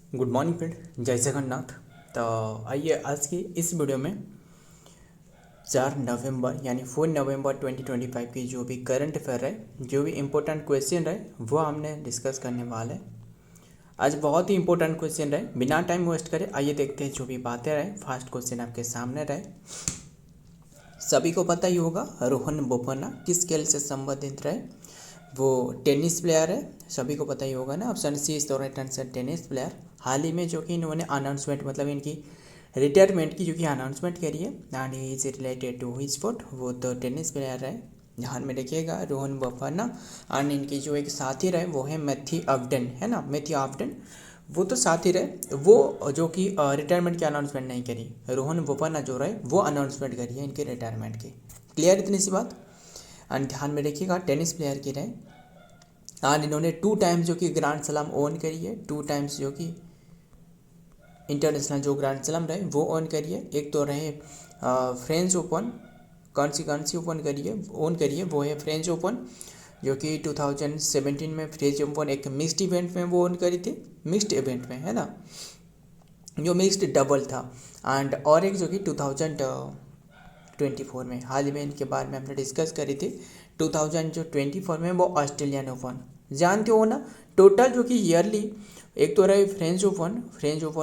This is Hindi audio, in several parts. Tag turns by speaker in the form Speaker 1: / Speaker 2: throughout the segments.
Speaker 1: गुड मॉर्निंग फ्रेंड, जय जगन्नाथ। तो आइए आज की इस वीडियो में 4 नवंबर यानी 4 नवंबर 2025 की जो भी करंट अफेयर है, जो भी इम्पोर्टेंट क्वेश्चन है वो हमने डिस्कस करने वाले हैं। आज बहुत ही इंपॉर्टेंट क्वेश्चन रहे, बिना टाइम वेस्ट करे आइए देखते हैं जो भी बातें रहे। फर्स्ट क्वेश्चन आपके सामने रहे। सभी को पता ही होगा रोहन बोपन्ना किस खेल से संबंधित रहे, वो टेनिस प्लेयर है। सभी को पता ही होगा ना। Option C is the right answer, tennis player. हाल ही में जो कि इन्होंने अनाउंसमेंट मतलब इनकी रिटायरमेंट की जो कि अनाउंसमेंट करी है and he is related to his sport, वो तो टेनिस प्लेयर है। ध्यान में रखिएगा रोहन बोपन्ना। एंड इनकी जो एक साथी रहे वो है मैथ्यू ऑब्डेन, है ना, मैथ्यू ऑब्डेन। वो तो साथ ही रहे, वो जो कि रिटायरमेंट की अनाउंसमेंट नहीं करी। रोहन बोपन्ना जो रहे वो अनाउंसमेंट करी है इनके रिटायरमेंट की। क्लियर इतनी सी बात। एंड ध्यान में रखिएगा टेनिस प्लेयर की रहे। एंड इन्होंने 2 टाइम्स जो कि ग्रैंड स्लैम ओन करी है, 2 टाइम्स जो कि इंटरनेशनल जो ग्रैंड स्लैम रहे वो ओन करी है। एक तो रहे फ्रेंच ओपन, कौन सी ओपन करिए ओन करिए, वो है फ्रेंच ओपन जो कि 2017 में फ्रेंच ओपन एक मिक्स्ड इवेंट में वो ओन करी थी, मिक्स्ड इवेंट में, है ना, जो मिक्स्ड डबल था। एंड और एक जो कि 2024 में, हाल ही में इनके बारे में हमने डिस्कस करी थी। 2024 में वो ऑस्ट्रेलियन ओपन, जानते हो ना। टोटल जो कि ईयरली एक तो रहे फ्रेंच ओपन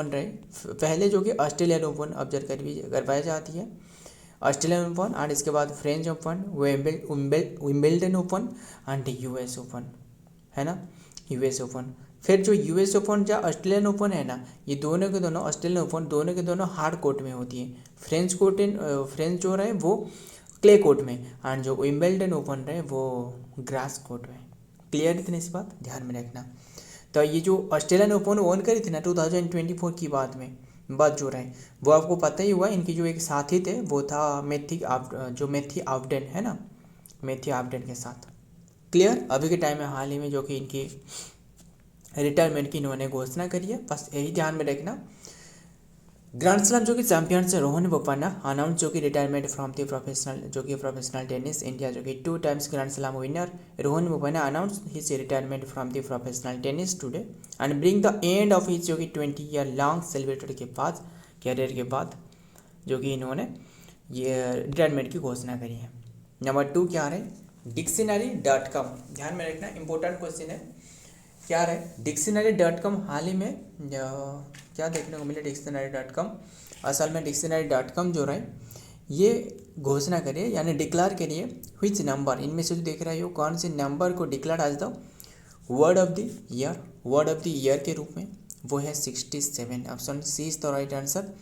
Speaker 1: रहे, पहले जो कि ऑस्ट्रेलियन ओपन ऑब्जर्व करवाई जाती है, ऑस्ट्रेलियन ओपन। एंड इसके बाद French open, Wimbledon open and US open, है ना, यूएस ओपन। फिर जो यूएस ओपन या ऑस्ट्रेलियन ओपन है ना, ये दोनों के दोनों ऑस्ट्रेलियन ओपन दोनों के दोनों हार्ड कोर्ट में होती है। फ्रेंच जो रहे वो क्ले कोर्ट में, एंड जो विम्बल्डन ओपन रहे वो ग्रास कोर्ट में। क्लियर इतनी सी बात ध्यान में रखना। तो ये जो ऑस्ट्रेलियन ओपन ओन करी थी ना 2024 की बात जो रहे वो आपको पता ही हुआ। इनकी जो एक साथी थे वो था मैथ्यू ऑब्डेन, है ना, मैथ्यू ऑब्डेन के साथ। क्लियर। अभी के टाइम में हाल ही में जो कि इनकी रिटायरमेंट की इन्होंने घोषणा करी है, बस यही ध्यान में रखना। ग्रैंड स्लैम जो कि चैंपियन से रोहन बोपन्ना अनाउंस जो कि retirement from the professional tennis India जो कि 2 times grand slam winner Rohan Bopanna announce his retirement from the professional tennis today and bring the end of his जो कि 20 ईयर लॉन्ग सेलिब्रेटेड के बाद कैरियर के बाद जो कि इन्होंने ये रिटायरमेंट की घोषणा करी है। नंबर 2 क्या है, डिक्शनरी.com। ध्यान में रखना, इंपॉर्टेंट क्वेश्चन है। क्या रहे डिक्शनरी.com, हाल ही में क्या देखने को मिले डिक्शनरी.com। असल में डिक्शनरी.com जो रहे ये घोषणा करिए यानी डिक्लेयर करिए व्हिच नंबर, इनमें से जो देख रहे हो कौन से नंबर को declare as the word of the year के रूप में, वो है 67। Option C is the right answer.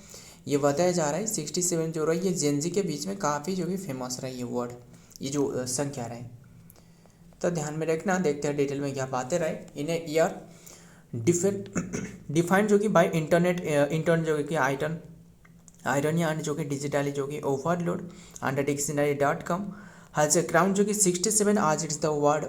Speaker 1: ये बताया जा रहा है 67 जो रही है जेनजी के बीच में काफ़ी जो कि फेमस रहा ये वर्ड, ये जो संख्या रहे। तो ध्यान में रखना, देखते हैं डिटेल में क्या बातें रहे। इन्हें ईयर डिफाइंड जो कि बाय इंटरन जो कि आयरन एंड जो कि डिजिटली जो कि overload under dictionary has a crown जो कि 67 आज it's the word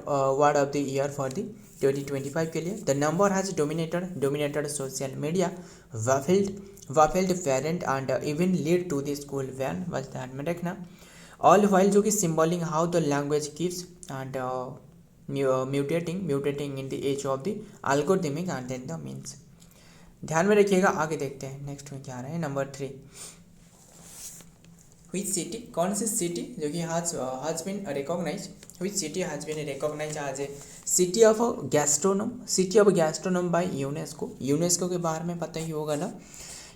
Speaker 1: of the year for the 2025 के लिए। The number has dominated social media वाफिल्ड parent and even lead to the school van, बस ध्यान में रखना। ऑल वाइल जो कि symbolling how the language keeps and mutating in the age of the algorithmic and then the means. ध्यान में रखिएगा। आगे देखते हैं नेक्स्ट में क्या आ रहा है। नंबर 3, विच सिटी, कौन सी सिटी जो कि has been recognize, which city has been recognize as a city of gastronomy by UNESCO के बारे में पता ही होगा ना।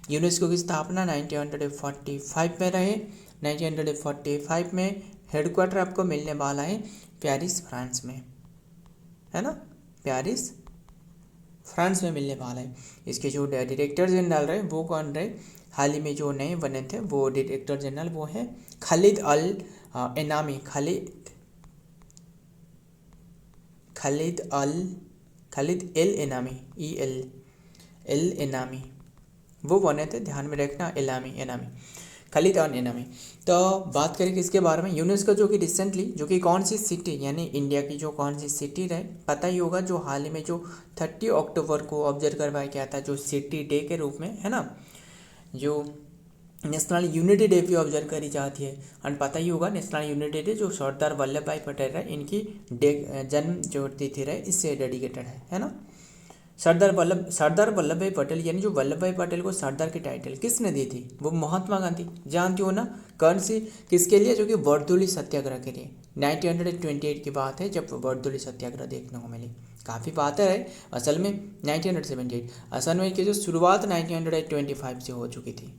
Speaker 1: यूनेस्को की स्थापना 1945 में रहे। 1945 में हेडक्वार्टर आपको मिलने वाला है पेरिस फ्रांस में, है ना, पेरिस फ्रांस में मिलने वाला है। इसके जो डायरेक्टर जनरल रहे वो कौन रहे, हाल ही में जो नए बने थे वो डायरेक्टर जनरल वो है खालिद एनामी, खालिद एल एनामी वो बने थे। ध्यान में रखना, एनामी खालिद एनामी। तो बात करें किसके बारे में, यूनेस्को जो कि रिसेंटली जो कि कौन सी सिटी यानी इंडिया की जो कौन सी सिटी रहे पता ही होगा, जो हाल ही में जो 30 अक्टूबर को ऑब्जर्व करवाया गया था जो सिटी डे के रूप में, है ना, जो नेशनल यूनिटी डे भी ऑब्जर्व करी जाती है। एंड पता ही होगा नेशनल यूनिटी डे जो सरदार वल्लभ भाई पटेल है इनकी जन्म जो तिथि रहे इससे डेडिकेटेड है ना। सरदार वल्लभ भाई पटेल, यानी जो वल्लभ भाई पटेल को सरदार की टाइटल किसने दी थी? वो महात्मा गांधी, जानती हो ना। कौन सी, किसके लिए? जो कि वर्दोली सत्याग्रह के लिए। 1928 की बात है जब वर्दोली सत्याग्रह देखने को मिली। काफ़ी बातें है असल में 1978, असल में इसकी जो शुरुआत 1925 से हो चुकी थी,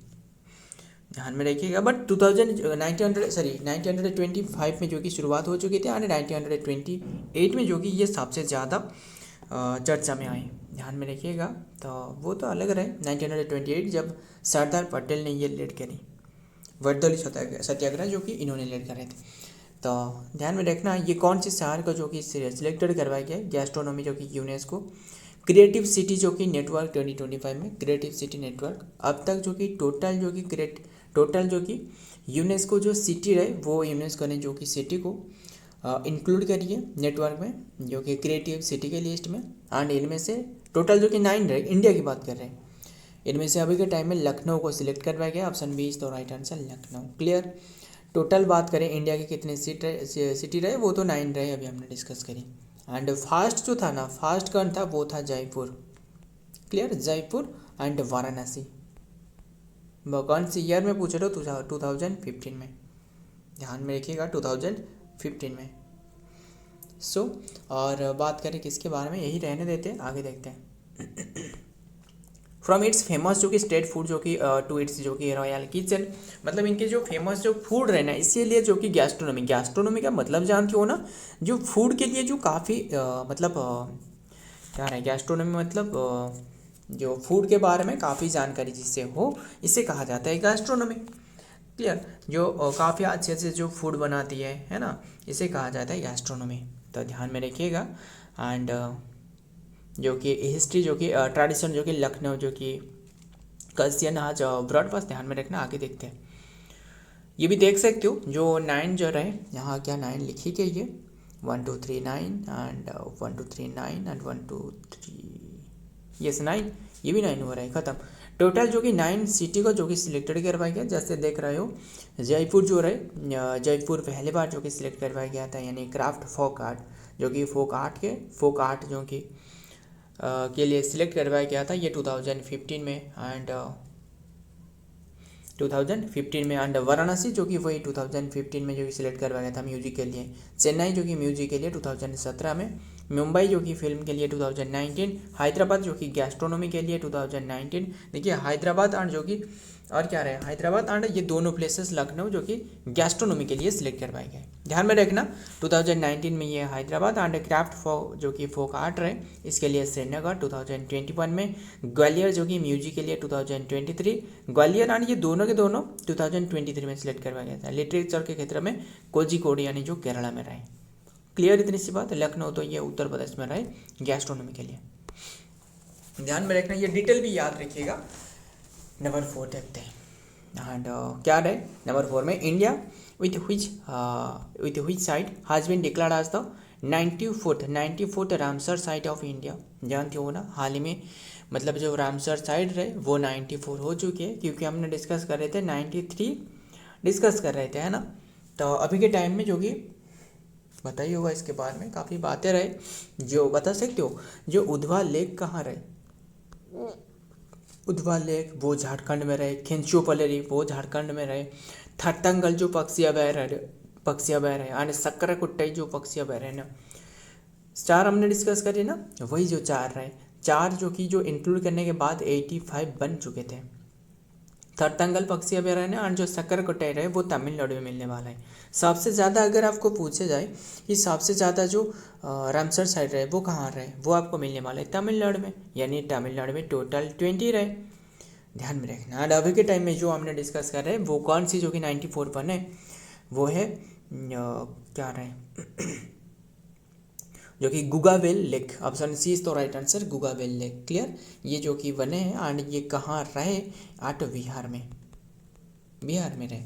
Speaker 1: ध्यान में रखिएगा। बट 1925 में जो कि शुरुआत हो चुकी थी, और 1928 में जो कि ये सबसे ज़्यादा चर्चा में आई, ध्यान में रखिएगा। तो वो तो अलग रहे, 1928 जब सरदार पटेल ने ये लीड करी वर्दोली सत्याग्रह, जो कि इन्होंने लीड करे थे। तो ध्यान में रखना, ये कौन से शहर को जो कि सिलेक्टेड करवाया गया, गैस्ट्रोनॉमी जो कि यूनेस्को क्रिएटिव सिटी जो कि नेटवर्क 2025 में क्रिएटिव सिटी नेटवर्क। अब तक जो कि टोटल जो कि यूनेस्को जो सिटी रहे, वो यूनेस्को ने जो कि सिटी को इंक्लूड करी है नेटवर्क में, जो कि क्रिएटिव सिटी के लिस्ट में। एंड इनमें से टोटल जो कि 9 रहे, इंडिया की बात कर रहे हैं, इनमें से अभी के टाइम में लखनऊ को सिलेक्ट करवाया गया। ऑप्शन बी इज तो right answer, Lucknow. Clear. Total बात करें इंडिया के कितने सिटी रहे, वो तो 9 रहे, अभी हमने डिस्कस करी। एंड फास्ट जो था ना, फास्ट कौन था? वो था जयपुर। Clear, Jaipur and Varanasi. कौन सी ईयर में पूछ रहे हो? 2015 में, ध्यान में रखिएगा, 2015 में। और बात करें किसके बारे में, यही रहने देते हैं, आगे देखते हैं। फ्रॉम इट्स फेमस जो कि स्टेट फूड जो कि टू इट्स जो कि रॉयल किचन, मतलब इनके जो फेमस जो फूड रहे ना, इसीलिए जो कि गैस्ट्रोनॉमी का मतलब जानते हो ना, जो फूड के लिए जो काफ़ी क्या है गैस्ट्रोनॉमी, मतलब जो फूड के बारे में काफ़ी जानकारी जिससे हो, इसे कहा जाता है गैस्ट्रोनॉमी। क्लियर, जो काफ़ी अच्छे से जो फूड बनाती है ना, इसे कहा जाता है गैस्ट्रोनॉमी। तो ध्यान में रखिएगा। एंड जो कि हिस्ट्री जो कि ट्रेडिशन जो कि लखनऊ जो कि कल्सियन आज ब्रॉडफास्ट, ध्यान में रखना, आगे देखते हैं। ये भी देख सकते हो जो 9 जो रहे, यहाँ क्या 9 लिखी गई है, 1 2 3 9 एंड 1 2 3 9 एंड 1 2 3, यस 9, ये भी 9 हो रहा है, ख़त्म। टोटल जो कि 9 सिटी को जो कि सिलेक्टेड करवाया गया, जैसे देख रहे हो जयपुर जो रहे, जयपुर पहले बार जो कि सिलेक्ट करवाया गया था, यानी क्राफ्ट फोक आर्ट जो कि फोक आर्ट जो कि के लिए सिलेक्ट करवाया गया था, ये 2015 में। एंड 2015 में। एंड वाराणसी जो कि वही 2015 में जो कि सिलेक्ट करवाया गया था म्यूजिक के लिए। चेन्नई जो कि म्यूजिक के लिए 2017 में। मुंबई जो कि फिल्म के लिए 2019। हैदराबाद जो कि गैस्ट्रोनॉमी के लिए 2019। देखिए हैदराबाद एंड जो कि और क्या रहे, हैदराबाद एंड ये दोनों प्लेसेस लखनऊ जो कि गैस्ट्रोनॉमी के लिए सिलेक्ट करवाए गए, ध्यान में रखना। 2019 में ये हैदराबाद एंड क्राफ्ट जो कि फोक आर्ट रहे, इसके लिए श्रीनगर 2021 में। ग्वालियर जो कि म्यूजिक के लिए 2023। ग्वालियर एंड ये दोनों के दोनों 2023 में सिलेक्ट करवाया गया था। लिटरेचर के क्षेत्र में कोझिकोड यानी जो केरला में रहे। क्लियर, इतनी सी बात। लखनऊ तो ये उत्तर प्रदेश में रहे गैस्ट्रोनॉमी के लिए, ध्यान में रखना, ये डिटेल भी याद रखिएगा। नंबर 4 देखते हैं। एंड क्या रहे नंबर 4 में, India with which site has been declared as the 94th Ramsar site of India. जानते हो ना, हाल ही में मतलब जो रामसर साइट रहे वो 94 हो चुकी है, क्योंकि हमने डिस्कस कर रहे थे 93 डिस्कस कर रहे थे, है ना। तो अभी के टाइम में जो कि बताइए होगा इसके बारे में, काफ़ी बातें रहे। जो बता सकते हो जो उधवा लेक कहाँ रहे? उधवा लेक वो झारखंड में रहे। खिंचोपलेरी वो झारखंड में रहे। थरतंगल जो पक्षी अभय रहे एंड सक्करकुट्टई जो पक्षी अभय रहे ना, 4 हमने डिस्कस करे ना, वही जो 4 रहे, 4 जो कि जो इंक्लूड करने के बाद 85 बन चुके थे। थरतंगल पक्षी अभयारण्य और जो सक्करकोटई रहे वो तमिलनाडु में मिलने वाला है। सबसे ज़्यादा अगर आपको पूछे जाए कि सबसे ज़्यादा जो रामसर साइड रहे वो कहाँ रहे, वो आपको मिलने वाला है तमिलनाडु में, यानी तमिलनाडु में टोटल 20 रहे, ध्यान में रखना। और अभी के टाइम में जो हमने डिस्कस कर रहे हैं वो कौन सी जो कि 94 बने, वो है क्या रहे जो कि गुगावेल लेक। ऑप्शन सी इज तो राइट आंसर, गुगावेल लेक। क्लियर, ये जो कि बने हैं एंड ये कहाँ रहे, आठ बिहार में रहे,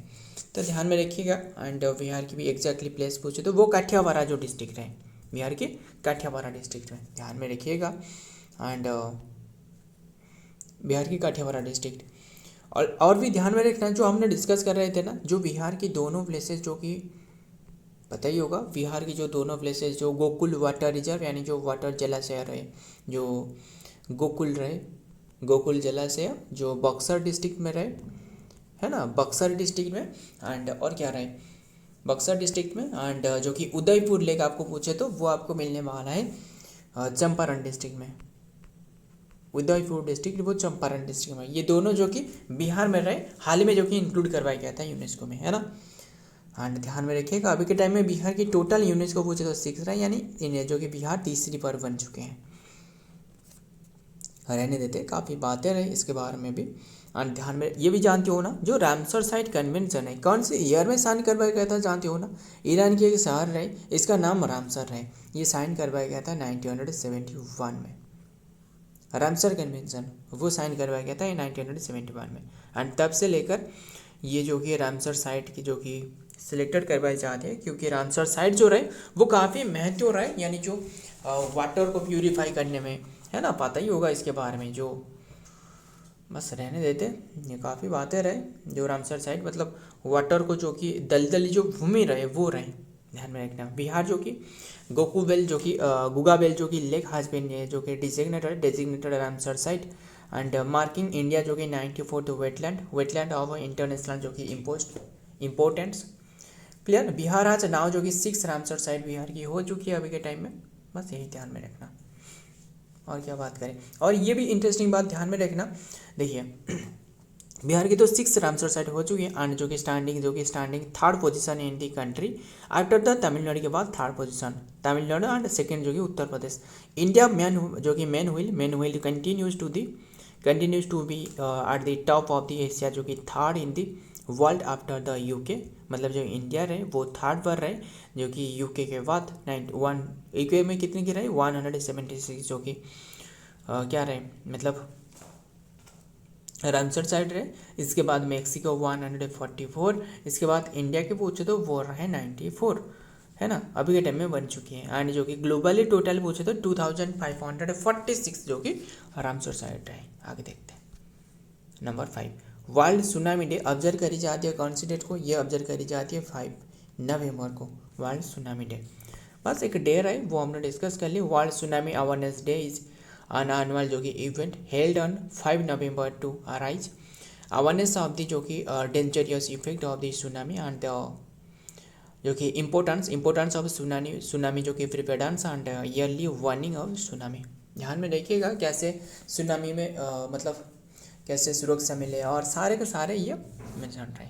Speaker 1: तो ध्यान में रखिएगा। एंड बिहार की भी एग्जैक्टली प्लेस पूछे तो वो काठियावाड़ा जो डिस्ट्रिक्ट है, बिहार के काठियावाड़ा डिस्ट्रिक्ट में, ध्यान में रखिएगा। एंड बिहार की काठियावाड़ा डिस्ट्रिक्ट। और भी ध्यान में रखना, जो हमने डिस्कस कर रहे थे ना, जो बिहार की दोनों प्लेसेस जो कि पता ही होगा, बिहार की जो दोनों प्लेसेस जो गोकुल वाटर रिजर्व यानी जो वाटर जलाशय रहे, जो गोकुल रहे, गोकुल जलाशय जो बक्सर डिस्ट्रिक्ट में रहे, है ना, बक्सर डिस्ट्रिक्ट में। एंड और क्या रहे, बक्सर डिस्ट्रिक्ट में। एंड जो कि उदयपुर लेक आपको पूछे तो वो आपको मिलने वाला है चंपारण डिस्ट्रिक्ट में। उदयपुर डिस्ट्रिक्ट वो चंपारण डिस्ट्रिक्ट में, ये दोनों जो कि बिहार में रहे, हाल ही में जो कि इंक्लूड करवाया गया था यूनेस्को में, है ना। एंड ध्यान में रखिएगा अभी के टाइम में बिहार की टोटल यूनेस्को पूछे तो 6 रहा है, यानी इन्हें जो कि बिहार तीसरी पर बन चुके हैं। रहने देते, काफ़ी बातें रही इसके बारे में भी। एंड ध्यान में ये भी जानते हो ना, जो रामसर साइट कन्वेंशन है कौन से ईयर में साइन करवाया गया था जानते हो ना। ईरान की एक शहर रहे, इसका नाम रामसर है, ये साइन करवाया गया था 1971 में। रामसर कन्वेंशन वो साइन करवाया गया था 1971 में। एंड तब से लेकर ये जो कि रामसर साइट की जो कि सिलेक्टेड करवाए जाते हैं, क्योंकि रामसर साइट जो रहे वो काफ़ी महत्व रहे, यानी जो वाटर को प्यूरिफाई करने में, है ना, पता ही होगा इसके बारे में। जो बस रहने देते, ये काफ़ी बातें रहे। जो रामसर साइट मतलब वाटर को जो कि दलदली जो भूमि रहे वो रहे, ध्यान में रखना। बिहार जो कि गोकुबेल जो कि गुगाबेल जो कि लेक हैज बीन जो कि designated Ramsar site. And marking India जो कि 94th वेटलैंड ऑफ इंटरनेशनल जो कि इम्पोर्टेंस। क्लियर। बिहार आज नाव जो कि 6 रामसर साइट बिहार की हो चुकी है अभी के टाइम में, बस यही ध्यान में रखना। और क्या बात करें, और ये भी इंटरेस्टिंग बात ध्यान में रखना, देखिए बिहार की तो 6 रामसर साइट हो चुकी है। एंड जो कि standing 3rd position in the country after the Tamil Nadu के बाद 3rd position Tamil Nadu. And second जो कि उत्तर प्रदेश। इंडिया जो कि main wheel continues to be at the top of the Asia, जो कि 3rd in the world after the UK. मतलब जो इंडिया रहे वो 3rd पर रहे, जो कि यूके के बाद यूके में कितने की रहे 176, जो कि क्या रहे मतलब रामसर साइड रहे। इसके बाद मेक्सिको 144, इसके बाद इंडिया के पूछे तो वो रहे 94, है ना, अभी के टाइम में बन चुकी है। एंड जो कि ग्लोबली टोटल पूछे तो 2546 जो कि रामसर साइड रहे। आगे देखते हैं number 5, world tsunami day observe करी जाती है कौन सी डेट को, ये ऑब्जर्व करी जाती है 5 नवंबर को, वर्ल्ड सुनामी डे। बस एक डे रहे वो हमने डिस्कस कर ली। World tsunami awareness day is an annual जो कि event held on 5 November to arise awareness of the जो कि dangerous effect of the tsunami and जो कि इम्पोर्टेंस ऑफ सुनामी जो कि preparedness and early warning of tsunami. ध्यान में देखिएगा कैसे सुनामी में मतलब कैसे सुरक्षा मिले और सारे के सारे ये मेंशन रहे,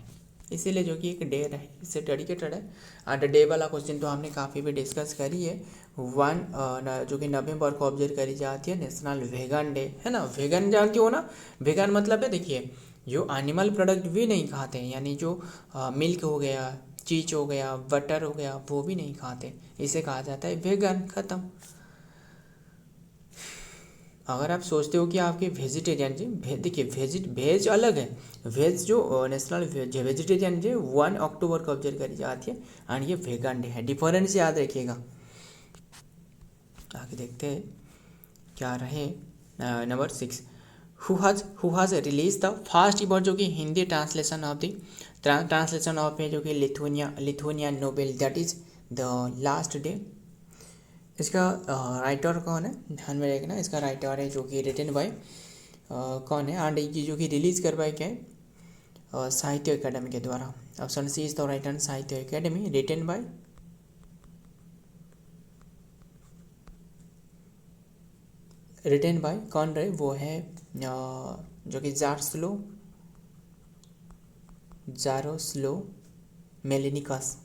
Speaker 1: इसीलिए जो कि एक डे रहे इससे डेडिकेटेड है। एंड डे वाला क्वेश्चन तो हमने काफ़ी भी डिस्कस करी है। 1 जो कि नवंबर को ऑब्जर्व करी जाती है नेशनल वेगन डे, है ना। वेगन जानते हो ना, वेगन मतलब है देखिए जो एनिमल प्रोडक्ट भी नहीं खाते हैं, यानी जो मिल्क हो गया, चीज हो गया, बटर हो गया, वो भी नहीं खाते, इसे कहा जाता है वेगन। खत्म। अगर आप सोचते हो कि आपके वेजिटेरियन जी देखिए वेज अलग है, वेज जो नेशनल वेजिटेरियन डे 1 अक्टूबर को ऑब्जर्व करी जाती है एंड ये वेगन डे है, डिफरेंस याद रखिएगा। आगे देखते हैं क्या रहे number 6, who has release the first ever जो कि Hindi translation of the translation of जो कि Lithuania novel that is the last day. इसका राइटर कौन है ध्यान में रखना, इसका राइटर है जो कि रिटन बाय कौन है एंड ये जो कि रिलीज करवाया क्या है साहित्य अकेडमी के द्वारा। Option C is the right answer, Sahitya Akademi written by कौन रहे वो है जो कि जारोस्लो जारोस्लो मेलिनिकस।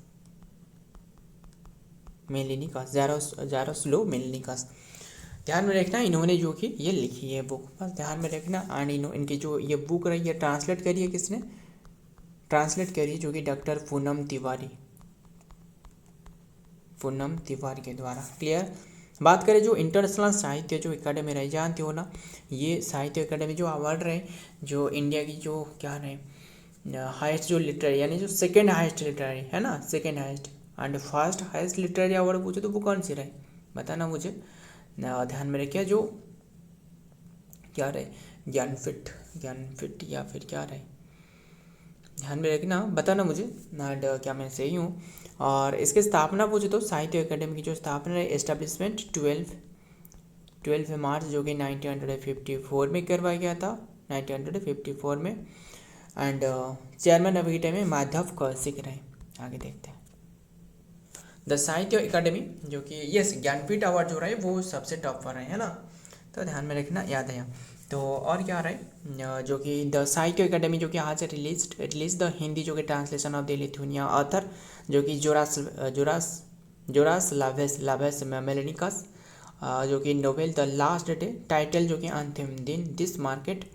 Speaker 1: ध्यान में रखना इन्होंने जो कि ये लिखी है बुक, बस ध्यान में रखना। एंड इनकी जो ये बुक रही है ट्रांसलेट करी है किसने, ट्रांसलेट करी जो कि डॉक्टर पूनम तिवारी के द्वारा। क्लियर। बात करें जो इंटरनेशनल साहित्य जो एकेडमी रही जानते हो ना, ये साहित्य एकेडमी जो अवार्ड रहे जो इंडिया की जो क्या रहे हाईएस्ट जो लिटरेरी, यानी जो सेकेंड हाईएस्ट लिटरेरी है ना, second highest and first highest literary award पूछे तो वो कौन सी रहे बताना मुझे। ध्यान में रखिए जो क्या रहे ज्ञानपीठ या फिर क्या रहे, ध्यान में रखना बताना मुझे। एंड क्या मैं सही हूँ। और इसकी स्थापना पूछे तो साहित्य अकेडमी की जो स्थापना है एस्टेब्लिशमेंट 12 मार्च जो कि 1954 में करवाया गया था, 1954 में। एंड चेयरमैन अभी के टाइम में माधव कौशिक रहे। आगे देखते हैं द साहित्य अकादमी जो कि यस ज्ञानपीठ अवार्ड जो रहे वो सबसे टॉप पर रहे, है ना, तो ध्यान में रखना, याद है। तो और क्या रहे जो कि द साहित्य अकादमी जो कि आज रिलीज द हिंदी जो कि translation of the Lithuania author जो कि जोरास लावेस मेलेनिकस जो कि novel the last day, title जो कि अंतिम दिन, दिस मार्केट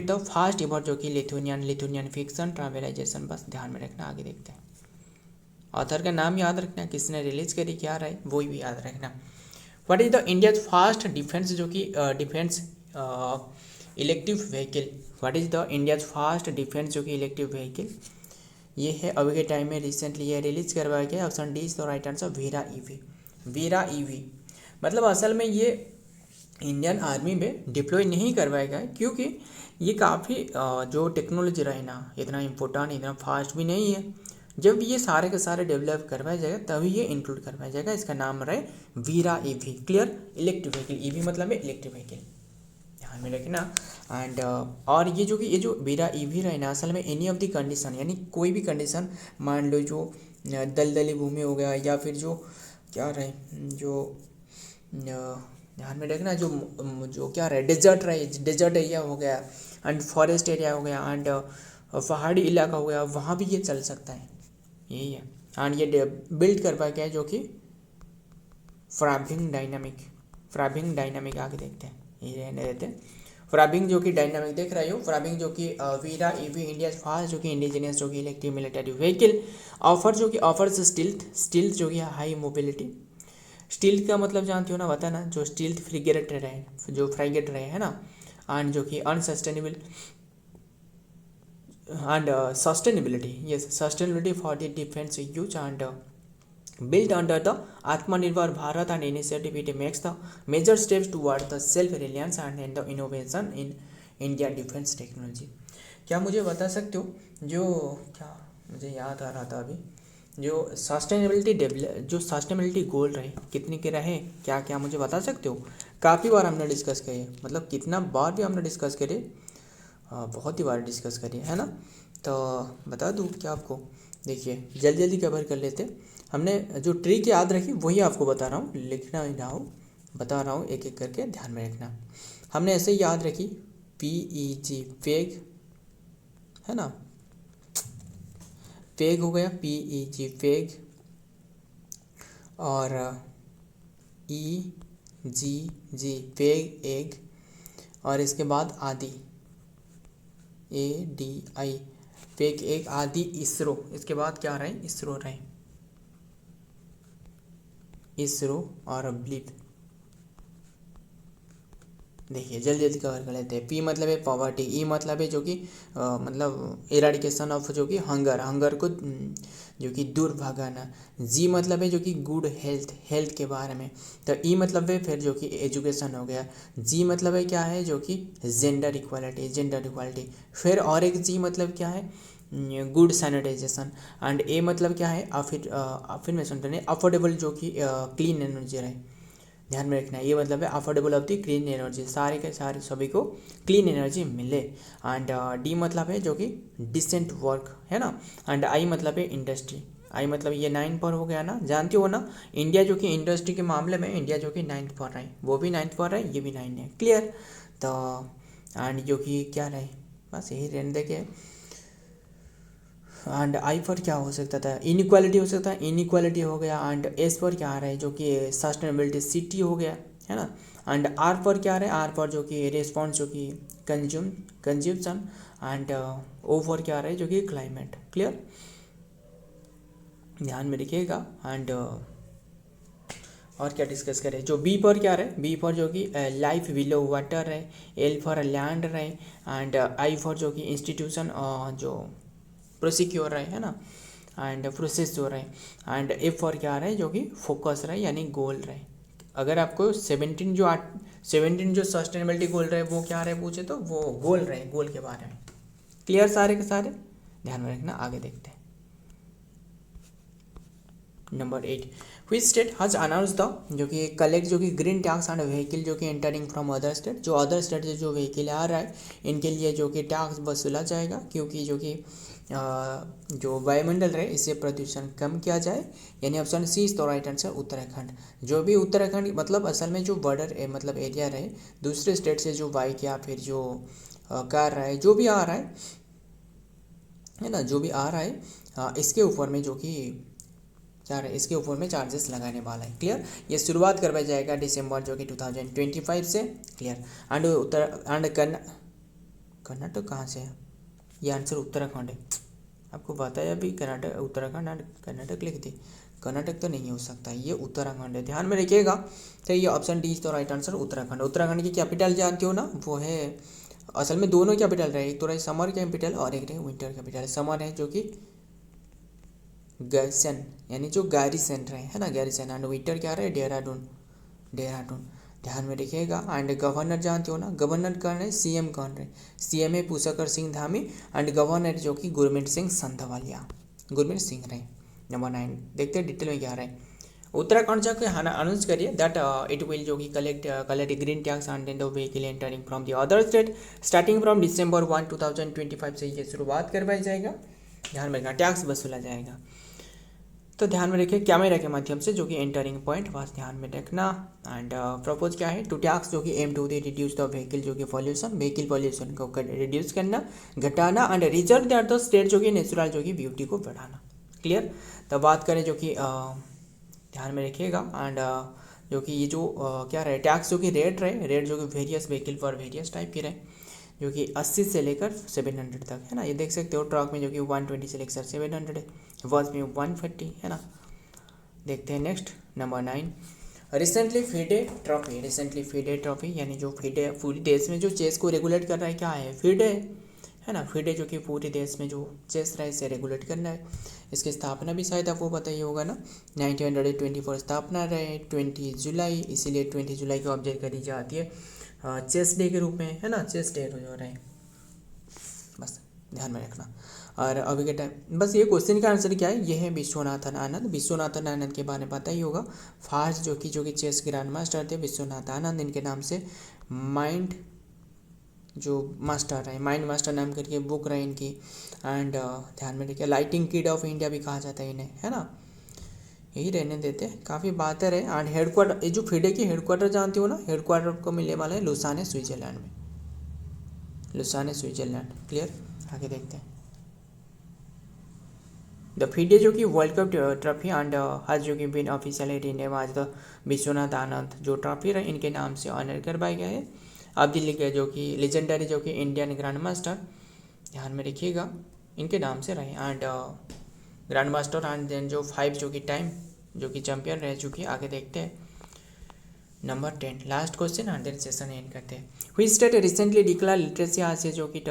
Speaker 1: द फास्ट इवर जो कि लिथुनियन फिक्शन ट्रावेलाइजेशन, बस ध्यान में रखना। आगे देखते हैं ऑथर का नाम याद रखना, किसने रिलीज करी, क्या रहे वो भी याद रखना। What is the India fast defence जो कि defence elective vehicle, what is the India fast defence जो कि इलेक्टिव व्हीकल, ये है अभी के टाइम में रिसेंटली ये रिलीज करवाया गया। Option D is the right answer, Veera EV. मतलब असल में ये इंडियन आर्मी में डिप्लॉय नहीं करवाया गया क्योंकि ये काफ़ी जो टेक्नोलॉजी रहे ना इतना इम्पोर्टेंट, इतना फास्ट भी नहीं है। जब ये सारे के सारे डेवलप करवाया जाएगा तभी ये इंक्लूड करवाया जाएगा। इसका नाम रहे Veera EV, clear, electric vehicle, EV मतलब है इलेक्ट्रिक व्हीकल, ध्यान में रखना। एंड और ये जो वीरा ईवी रहे ना असल में एनी ऑफ द कंडीशन, यानी कोई भी कंडीशन, मान लो जो दलदली भूमि हो गया या फिर जो क्या रहे जो ध्यान में रखना जो क्या रहे डेजर्ट एरिया हो गया एंड फॉरेस्ट एरिया हो गया एंड पहाड़ी इलाका हो गया, वहाँ भी ये चल सकता है, यही है। एंड ये बिल्ड करवाया गया है जो कि फ्राबिंग डायनामिक, आगे देखते हैं, ये रहने देते हैं। फ्राबिंग जो कि डायनामिक देख रहे हो, फ्राबिंग जो कि वीरा ईवी इंडिया फास्ट जो कि इंडिजिनियस जो कि electric military vehicle, offers stealth जो कि हाई मोबिलिटी। स्टील्थ का मतलब जानते हो ना, बता ना, जो स्टील्थ फ्रिगेट रहे है ना, एंड जो कि unsustainable and sustainability for the defense use and built under the Atmanirbhar Bharat and initiative. It makes the major steps toward the self-reliance and the innovation in India defense technology. क्या मुझे बता सकते हो जो क्या मुझे याद आ रहा था अभी, जो सस्टेनेबिलिटी गोल रहे कितने के रहे, क्या क्या मुझे बता सकते हो? काफ़ी बार हमने डिस्कस किए, मतलब कितना बार भी हमने डिस्कस करे, बहुत ही बार डिस्कस करिए, है ना। तो बता दूँ क्या आपको, देखिए जल्दी कवर कर लेते। हमने जो ट्रिक याद रखी वही आपको बता रहा हूँ, लिखना ही ना हो, बता रहा हूँ एक एक करके, ध्यान में रखना। हमने ऐसे ही याद रखी, PEG पेग, है ना, पेग हो गया, PEG पेग, और EGG पेग एग, और इसके बाद आदि ADI पेग एक, आदि इसरो, इसके बाद क्या रहे, इसरो और ब्लिप। देखिए जल्दी कवर कर लेते हैं। P मतलब है पॉवर्टी, E मतलब है जो कि मतलब इराडिकेशन ऑफ जो कि हंगर को जो कि दूर भगाना, G मतलब है जो कि गुड हेल्थ के बारे में, तो E मतलब है फिर जो कि एजुकेशन हो गया, G मतलब है क्या है जो कि जेंडर इक्वालिटी, फिर और एक G मतलब क्या है गुड सैनिटाइजेशन, एंड A मतलब क्या है अफर्मेशन अफोर्डेबल जो कि क्लीन एनर्जी रहे, ध्यान में रखना। ये मतलब है affordable of the clean energy, सारे के सारे सभी को क्लीन एनर्जी मिले। एंड डी मतलब है जो कि डिसेंट वर्क, है ना। एंड आई मतलब है इंडस्ट्री, आई मतलब ये 9 पर हो गया ना, जानते हो ना, इंडिया जो कि इंडस्ट्री के मामले में इंडिया जो कि 9th पर रहे, वो भी 9th पर रहे, ये भी 9 है, क्लियर। तो एंड जो कि क्या रहे, बस यही रहने देखे। एंड आई पर क्या हो सकता था, इनइक्वालिटी हो सकता है, इनइक्वालिटी हो गया। एंड एस पर क्या आ रहा है जो कि सस्टेनेबिलिटी सिटी हो गया, है ना। एंड आर पर क्या आ रहा है, आर पर जो कि रेस्पॉन्स जो कि कंज्यूमशन, एंड ओ पर क्या आ रहा है जो कि क्लाइमेट, क्लियर, ध्यान में रखिएगा। एंड और क्या डिस्कस करें, जो बी पर क्या रहे, बी पर जो कि लाइफ बिलो वाटर रहे, एल फॉर लैंड रहे, एंड आई फॉर जो कि इंस्टीट्यूशन जो प्रोसिक्योर रहे, है ना, एंड प्रोसेस जो रहे, एंड एफ फॉर क्या रहे जो कि फोकस रहे यानी गोल रहे। अगर आपको 17 जो सस्टेनेबिलिटी गोल रहे वो क्या रहे पूछे तो वो गोल रहे, गोल के बारे में, क्लियर, सारे के सारे ध्यान में रखना। आगे देखते हैं number 8, which state has announce the जो कि कलेक्ट जो कि ग्रीन टैक्स एंड व्हीकल जो कि एंटरिंग फ्रॉम अदर स्टेट, जो अदर स्टेट से जो व्हीकल आ रहा है इनके लिए जो कि टैक्स वसूला जाएगा, क्योंकि जो कि जो वायुमंडल रहे इससे प्रदूषण कम किया जाए। यानी option C is the right answer Uttarakhand. जो भी उत्तराखंड मतलब असल में जो बॉर्डर मतलब एरिया रहे दूसरे स्टेट से जो बाइक या फिर जो कार रहा है जो भी आ रहा है ना, जो भी आ रहा है इसके ऊपर में जो कि इसके ऊपर में चार्जेस लगाने वाला है। क्लियर, ये शुरुआत करवाया जाएगा दिसंबर जो कि 2025 से। क्लियर, एंड कर्नाटक कहाँ से है? ये आंसर उत्तराखंड है। आपको बताया भी कर्नाटक उत्तराखंड एंड कर्नाटक लिख दी, कर्नाटक तो नहीं हो सकता, ये उत्तराखंड है, ध्यान में रखिएगा। तो ये option D is the right answer Uttarakhand. Uttarakhand की कैपिटल जानते हो ना, वो है असल में दोनों कैपिटल रहे, एक तो रहे समर कैपिटल और एक रहे विंटर कैपिटल। समर है जो कि गैरसन यानी जो गारिसन रहे है ना, गारिसन, एंड विंटर क्या रहे देहरादून, देहरादून ध्यान में रखिएगा। एंड गवर्नर जानते हो ना, गवर्नर कौन रहे? सीएम कौन रहे? सीएम है पुष्कर सिंह धामी एंड गवर्नर जो कि गुरमीत सिंह संधवालिया, गुरमीत सिंह रहे। नंबर 9 देखते हैं डिटेल में क्या रहे। उत्तराखंड जाके अनाउंस करिए दैट इट विल जो कि collect green tax and the vehicle entering from the other state starting from December 1 2025 से ये शुरुआत करवाई जाएगा। ध्यान में रखना, टैक्स वसूला जाएगा। तो ध्यान में रखिए कैमरा के माध्यम से जो कि एंटरिंग पॉइंट बस ध्यान में रखना। एंड प्रपोज क्या है? टू टैक्स जो कि aim to the reduce the vehicle जो कि पॉल्यूशन, व्हीकल पॉल्यूशन को रिड्यूस करना, घटाना and reserve that the state जो कि नेचुरल जो कि ब्यूटी को बढ़ाना। क्लियर, तो बात करें जो कि ध्यान में रखिएगा। एंड जो कि ये जो क्या रहे टैक्स जो कि रेट रहे, रेट जो कि various vehicle for various type की रहे, जो कि 80 से लेकर 700 तक है ना। ये देख सकते हो ट्रक में जो कि 120 से लेकर 700 है, बस में 140 है ना। देखते हैं next number 9 recently FIDE trophy. Recently FIDE trophy यानी जो फीडे पूरी देश में जो चेस को रेगुलेट कर रहा है क्या है? फीडे है ना। फीडे जो कि पूरे देश में जो चेस रहा है इसे रेगुलेट करना है। इसकी स्थापना भी शायद आपको पता ही होगा ना, 1924 स्थापना रहे 20 जुलाई, इसीलिए 20 जुलाई को ऑब्जर्व करी जाती है चेस डे के रूप में है ना, चेस डे हो रहा है, बस ध्यान में रखना। और अभी के टाइम बस ये क्वेश्चन का आंसर क्या है, ये है विश्वनाथन आनंद। विश्वनाथन आनंद के बारे में पता ही होगा, फास्ट जो कि चेस ग्रैंड मास्टर थे विश्वनाथ आनंद, इनके नाम से माइंड जो मास्टर है, माइंड मास्टर नाम करके बुक रहे इनकी। एंड ध्यान में रखिए लाइटिंग किड ऑफ इंडिया भी कहा जाता है इन्हें है ना। यही रहने देते हैं, काफ़ी बातें रहे। एंड हेडक्वार्टर, ये जो फीडे की हेडक्वार्टर जानते हो ना, हेडक्वार्टर को मिलने वाला है लुसाने स्विट्जरलैंड में, लुसाने स्विट्जरलैंड। क्लियर, आगे देखते हैं। द फीडे जो कि वर्ल्ड कप ट्रॉफी एंड हज जो कि बिन ऑफिशियली रीनेम आज द विश्वनाथ आनंद जो ट्रॉफी रहे इनके नाम से ऑनर करवाया गया है। अब दिल्ली के जो कि लेजेंडरी जो कि इंडियन ग्रैंड मास्टर, ध्यान में रखिएगा, इनके नाम से रहे। And grand master and then जो 5 जो कि टाइम जो कि चैंपियन रह चुकी है। आगे देखते हैं number 10 last question and then session end करते हैं। Which state recently declare literacy आज से जो कि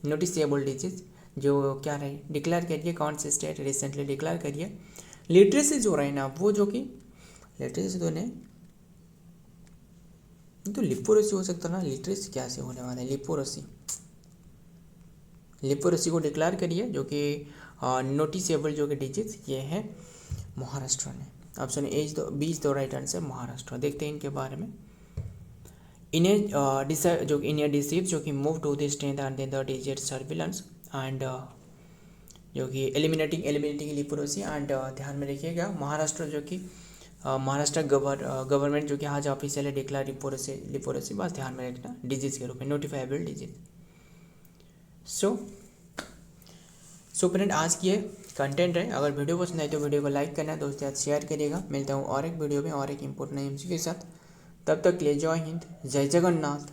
Speaker 1: नोटिसेबल डिजीज जो क्या रहे डिक्लेयर करिए, कौन से स्टेट रिसेंटली डिक्लेयर करिए लिटरेसी जो रहे ना, वो जो कि लिटरेसी तो नहीं तो लिपोरेसी हो सकता ना, लिटरेसी क्या से होने वाला है, लिपोरेसी, लिपोरेसी को डिक्लेयर करिए जो कि नोटिसेबल जो कि डिजीज ये है महाराष्ट्र में। Option A is B is the right answer Maharashtra. देखते हैं इनके बारे में। इन्हें जो इन्हें डिसीव जो कि move to the strength and then the digit surveillance and जो कि एलिमिनेटिंग लिपोरेसी। एंड ध्यान में रखिएगा महाराष्ट्र जो कि महाराष्ट्र गवर्नमेंट जो कि आज ऑफिशियली डिक्लेयर लिपोरेसी बस ध्यान में रखना डिजीज के रूप में, नोटिफाइबल डिजीज। सो फ्रेंड आज की ये कंटेंट है। अगर वीडियो पसंद आए तो वीडियो को लाइक करना है, दोस्तों के साथ शेयर करिएगा। मिलता हूँ और एक वीडियो में और एक इम्पोर्टेंट एमसीक्यू के साथ, तब तक के लिए जय हिंद, जय जगन्नाथ।